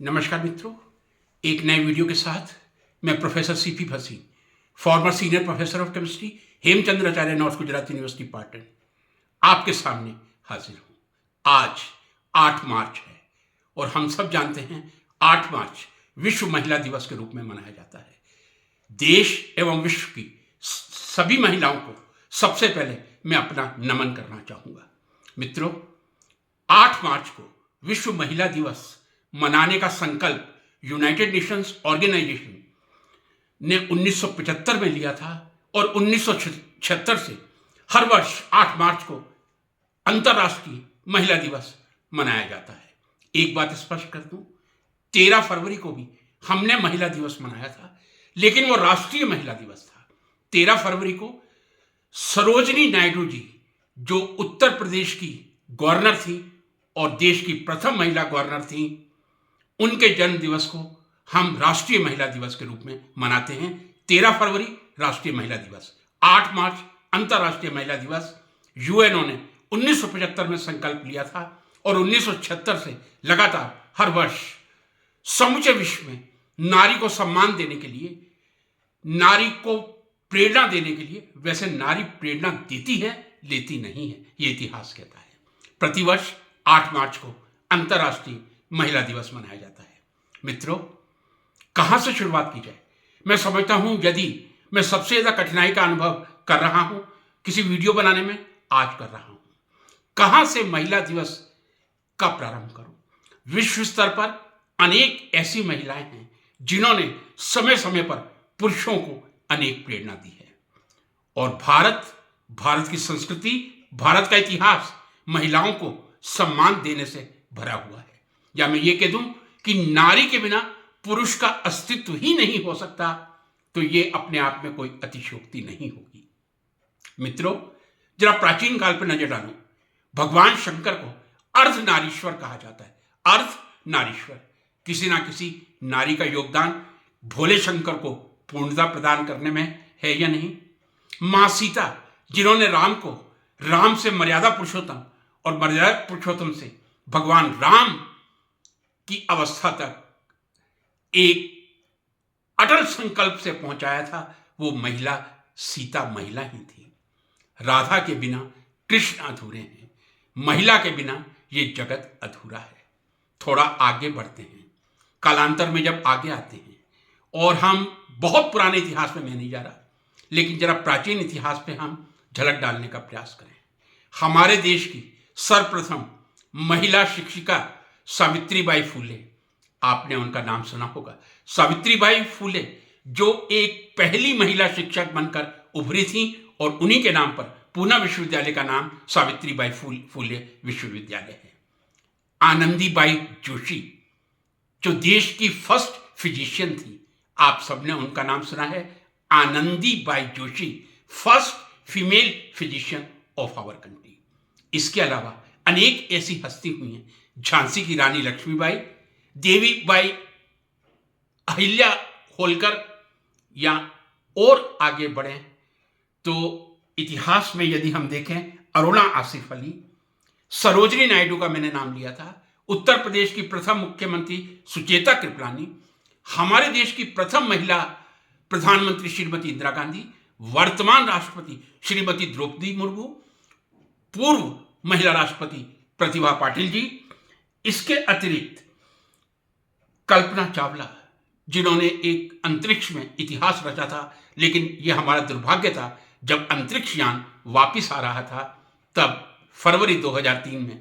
नमस्कार मित्रों, एक नए वीडियो के साथ मैं professor CP Bhasin, farmer senior professor of chemistry, Hemchandracharya north Gujarat university Patan, आपके सामने हाजिर हूं। आज 8 मार्च है और हम सब जानते हैं 8 मार्च विश्व महिला दिवस के रूप में मनाया जाता है। देश एवं विश्व की सभी महिलाओं को सबसे पहले मैं अपना नमन करना चाहूँगा। मित्रों, 8 मार्च को विश्व महिला दिवस मनाने का संकल्प यूनाइटेड नेशंस ऑर्गेनाइजेशन ने 1975 में लिया था और 1976 से हर वर्ष 8 मार्च को अंतर्राष्ट्रीय महिला दिवस मनाया जाता है। एक बात स्पष्ट कर दूं, 13 फरवरी को भी हमने महिला दिवस मनाया था, लेकिन वो राष्ट्रीय महिला दिवस था। 13 फरवरी को सरोजनी नायडू जी, जो उत्तर प्रदेश की गवर्नर थी और देश की प्रथम महिला गवर्नर थी, उनके जन्म दिवस को हम राष्ट्रीय महिला दिवस के रूप में मनाते हैं। 13 फरवरी राष्ट्रीय महिला दिवस, 8 मार्च अंतर्राष्ट्रीय महिला दिवस। यूएनओ ने 1975 में संकल्प लिया था और 1976 से लगातार हर वर्ष समूचे विश्व में नारी को सम्मान देने के लिए, नारी को प्रेरणा देने के लिए, वैसे नारी प्रेरणा देती है, लेती नहीं है, ये इतिहास कहता है, प्रतिवर्ष 8 मार्च को अंतर्राष्ट्रीय महिला दिवस मनाया जाता है। मित्रों, कहां से शुरुआत की जाए? मैं समझता हूं यदि मैं सबसे ज्यादा कठिनाई का अनुभव कर रहा हूं किसी वीडियो बनाने में, आज कर रहा हूं। कहां से महिला दिवस का प्रारंभ करूं? विश्व स्तर पर अनेक ऐसी महिलाएं हैं जिन्होंने समय समय पर पुरुषों को अनेक प्रेरणा दी है। और भारत की संस्कृति, भारत का इतिहास महिलाओं को सम्मान देने से भरा हुआ है। या मैं ये कह दूं कि नारी के बिना पुरुष का अस्तित्व ही नहीं हो सकता, तो ये अपने आप में कोई अतिशयोक्ति नहीं होगी। मित्रों, जरा प्राचीन काल पर नजर डालो। भगवान शंकर को अर्धनारीश्वर कहा जाता है। अर्धनारीश्वर, किसी ना किसी नारी का योगदान भोले शंकर को पूर्णता प्रदान करने में है या नहीं? मां सीता, जिन्होंने राम को राम से मर्यादा पुरुषोत्तम और मर्यादा पुरुषोत्तम से भगवान राम की अवस्था तक एक अटल संकल्प से पहुंचाया था, वो महिला सीता महिला ही थी। राधा के बिना कृष्ण अधूरे हैं, महिला के बिना ये जगत अधूरा है। थोड़ा आगे बढ़ते हैं, कालांतर में जब आगे आते हैं, और हम बहुत पुराने इतिहास में मैं नहीं जा रहा, लेकिन जरा प्राचीन इतिहास पे हम झलक डालने का प्रयास करें। हमारे देश की सर्वप्रथम महिला शिक्षिका सावित्रीबाई फूले, आपने उनका नाम सुना होगा। सावित्रीबाई फूले जो एक पहली महिला शिक्षक बनकर उभरी थी, और उन्हीं के नाम पर पूना विश्वविद्यालय का नाम सावित्रीबाई फूले विश्वविद्यालय है। आनंदीबाई जोशी, जो देश की फर्स्ट फिजिशियन थी, आप सबने उनका नाम सुना है। Anandibai Joshi, first female physician of our country. इसके अलावा अनेक ऐसी हस्ती हुई हैं, झांसी की रानी लक्ष्मीबाई, देवी बाई अहिल्या होलकर, या और आगे बढ़े तो इतिहास में यदि हम देखें, अरुणा आसिफ अली, सरोजनी नायडू का मैंने नाम लिया था, उत्तर प्रदेश की प्रथम मुख्यमंत्री सुचेता कृपलानी, हमारे देश की प्रथम महिला प्रधानमंत्री श्रीमती इंदिरा गांधी, वर्तमान राष्ट्रपति श्रीमती द्रौपदी मुर्मू, पूर्व महिला राष्ट्रपति प्रतिभा पाटिल जी। इसके अतिरिक्त कल्पना चावला, जिन्होंने एक अंतरिक्ष में इतिहास रचा था, लेकिन यह हमारा दुर्भाग्य था, जब अंतरिक्ष यान वापिस आ रहा था तब फरवरी 2003 में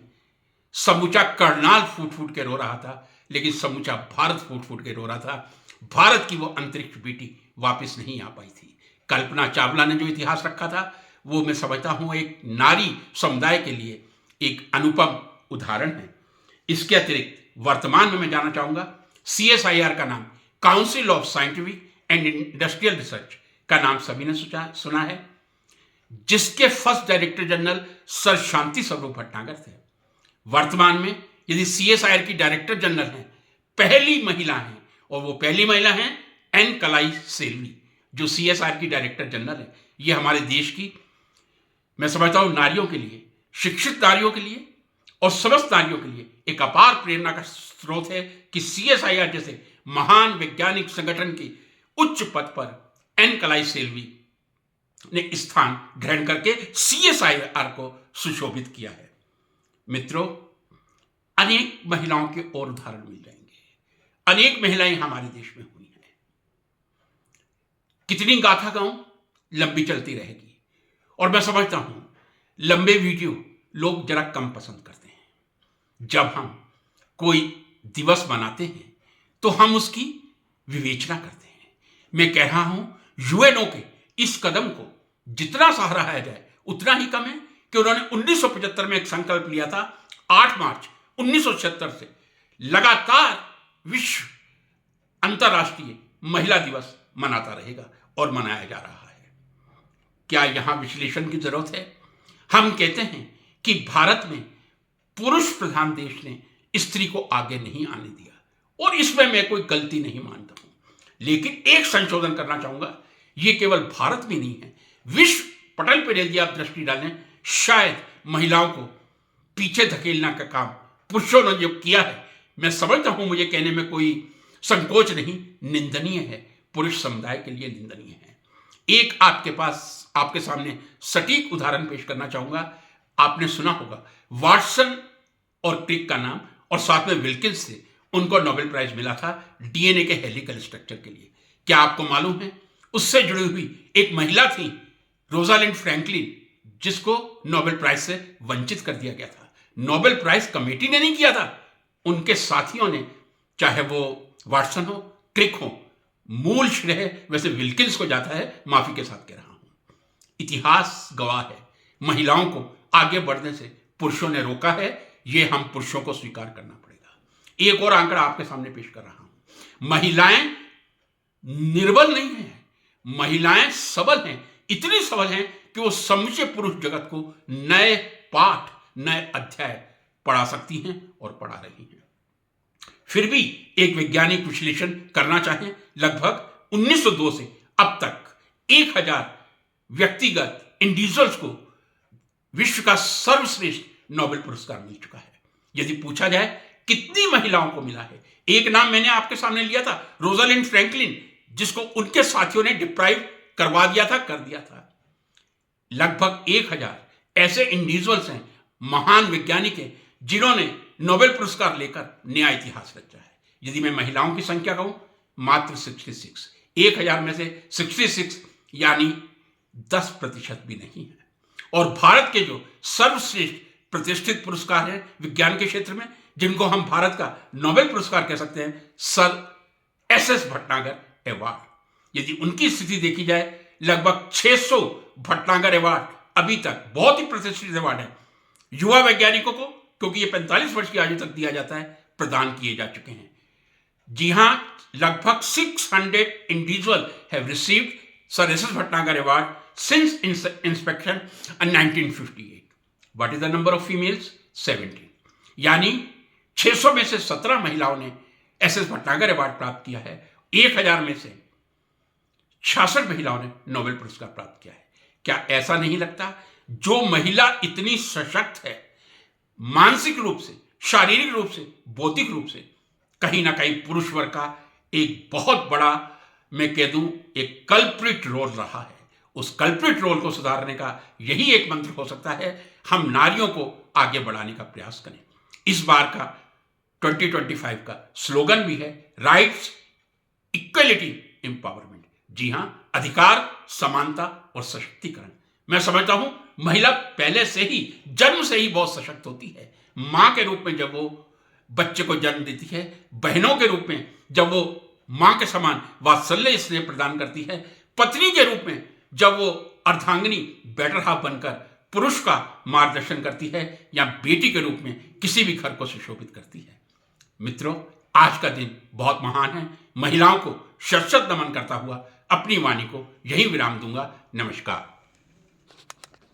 समूचा करनाल फूट फूट के रो रहा था, लेकिन समूचा भारत फूट फूट के रो रहा था। भारत की वो अंतरिक्ष बेटी वापिस नहीं आ पाई थी। कल्पना चावला ने जो इतिहास रखा था, वो मैं समझता हूं एक नारी समुदाय के लिए एक अनुपम उदाहरण है। इसके अतिरिक्त वर्तमान में मैं जानना चाहूंगा, CSIR का नाम, council of scientific and industrial research का नाम सभी ने सुना है, जिसके first director general sir Shanti Swarup Bhatnagar थे। वर्तमान में यदि CSIR की डायरेक्टर जनरल हैं, पहली महिला हैं, और वो पहली महिला हैं एन कलाई सेल्वी, जो CSIR की डायरेक्टर जनरल है। ये हमारे देश की, मैं समझता हूं, नारियों के लिए, शिक्षित नारियों के लिए और समस्त नारियों के लिए एक अपार प्रेरणा का स्रोत है कि CSIR जैसे महान वैज्ञानिक संगठन के उच्च पद पर एन कलाई सेल्वी ने स्थान ग्रहण करके CSIR को सुशोभित किया है। मित्रों, अनेक महिलाओं के और उदाहरण मिल जाएंगे। अनेक महिलाएं हमारे देश में हुई हैं। कितनी गाथा गाऊं, लंबी चलती रहेगी। और मैं समझता हूं लंबे वीडियो लोग जरा कम पसंद करते हैं। जब हम कोई दिवस मनाते हैं तो हम उसकी विवेचना करते हैं। मैं कह रहा हूं UNO के इस कदम को जितना सराहा जाए उतना ही कम है कि उन्होंने 1975 में एक संकल्प लिया था, 8 मार्च 1976 से लगातार विश्व अंतर्राष्ट्रीय महिला दिवस मनाता रहेगा और मनाया जा रहा है। क्या यहां विश्लेषण की जरूरत है? हम कहते हैं कि भारत में पुरुष प्रधान देश ने स्त्री को आगे नहीं आने दिया और इसमें मैं कोई गलती नहीं मानता हूं, लेकिन एक संशोधन करना चाहूंगा। यह केवल भारत में नहीं है, विश्व पटल पर यदि आप दृष्टि डालें, शायद महिलाओं को पीछे धकेलने का काम पुरुषों ने जो किया है, मैं समझता हूं, मुझे कहने में कोई संकोच नहीं, निंदनीय है, पुरुष समुदाय के लिए निंदनीय है। एक आपके सामने सटीक उदाहरण पेश करना चाहूंगा। आपने सुना होगा वाटसन और क्रिक का नाम, और साथ में विल्किंस थे, उनको नोबेल प्राइज मिला था DNA के हेलिकल स्ट्रक्चर के लिए। क्या आपको मालूम है उससे जुड़ी हुई एक महिला थी, रोजालिंड फ्रैंकलिन, जिसको नोबेल प्राइज से वंचित कर दिया गया था। नोबेल प्राइज कमेटी ने नहीं किया था, उनके साथियों ने, चाहे वो वाटसन हो, क्रिक हो। मूल श्रेय वैसे विल्किंस को जाता है, माफी के साथ कह रहा हूं। इतिहास गवाह है, महिलाओं को आगे बढ़ने से पुरुषों ने रोका है, यह हम पुरुषों को स्वीकार करना पड़ेगा। एक और आंकड़ा आपके सामने पेश कर रहा हूं। महिलाएं निर्बल नहीं हैं, महिलाएं सबल हैं, इतनी सबल हैं कि वो समूचे पुरुष जगत को नए पाठ, नए अध्याय पढ़ा सकती हैं और पढ़ा रही हैं। फिर भी एक वैज्ञानिक विश्लेषण करना चाहें, लगभग 1902 से अब तक 1000 व्यक्तिगत इंडिविजुअल्स को विश्व का सर्वश्रेष्ठ नोबेल पुरस्कार मिल चुका है। यदि पूछा जाए कितनी महिलाओं को मिला है, एक नाम मैंने आपके सामने लिया था, रोजालिंड फ्रैंकलिन, जिसको उनके साथियों ने डिप्राइव करवा दिया था, कर दिया था। लगभग 1000 ऐसे इंडिविजुअल्स हैं, महान वैज्ञानिक हैं, जिन्होंने नोबेल पुरस्कार लेकर नया इतिहास रचा है। यदि मैं महिलाओं की संख्या कहूं, मात्र 66। 1000 में से 66 यानी 10% भी नहीं है। और भारत के जो सर्वश्रेष्ठ प्रतिष्ठित पुरस्कार हैं विज्ञान के क्षेत्र में, जिनको हम भारत का नोबेल पुरस्कार कह सकते हैं, सर SS भटनागर अवार्ड। यदि उनकी स्थिति देखी जाए, लगभग 600 भटनागर अवार्ड अभी तक, बहुत ही प्रतिष्ठित अवार्ड है, युवा वैज्ञानिकों को, क्योंकि ये 45 वर्ष की आयु तक दिया जाता है, प्रदान किए जा चुके हैं। जी हां, लगभग 600 individual have received sir SS Bhatnagar award since inspection in 1958. What is the number of females? 17। यानी 600 में से 17 महिलाओं ने SS भटनागर अवार्ड प्राप्त किया है। 1000 में से 66 महिलाओं ने नोबेल पुरस्कार प्राप्त किया है। क्या ऐसा नहीं लगता, जो महिला इतनी सशक्त है, मानसिक रूप से, शारीरिक रूप से, बौद्धिक रूप से, कहीं ना कहीं पुरुष वर्ग का एक बहुत बड़ा, मैं कह दूं, एक कल्प्रिट रोल रहा है। उस कल्प्रिट रोल को सुधारने का यही एक मंत्र हो सकता है, हम नारियों को आगे बढ़ाने का प्रयास करें। इस बार का 2025 का स्लोगन भी है राइट्स, इक्वलिटी, एम्पावरमेंट। जी हां, अधिकार, समानता और सशक्तिकरण। मैं समझता हूं महिला पहले से ही, जन्म से ही बहुत सशक्त होती है। मां के रूप में जब वो बच्चे को जन्म देती है, बहनों के रूप में जब वो मां के समान वात्सल्य स्नेह प्रदान करती है, पत्नी के रूप में जब वो अर्धांगिनी, बेटर हाफ बनकर पुरुष का मार्गदर्शन करती है, या बेटी के रूप में किसी भी घर को सुशोभित करती है। मित्रों, आज का दिन बहुत महान है। महिलाओं को शत शत नमन करता हुआ अपनी वाणी को यही विराम दूंगा। नमस्कार।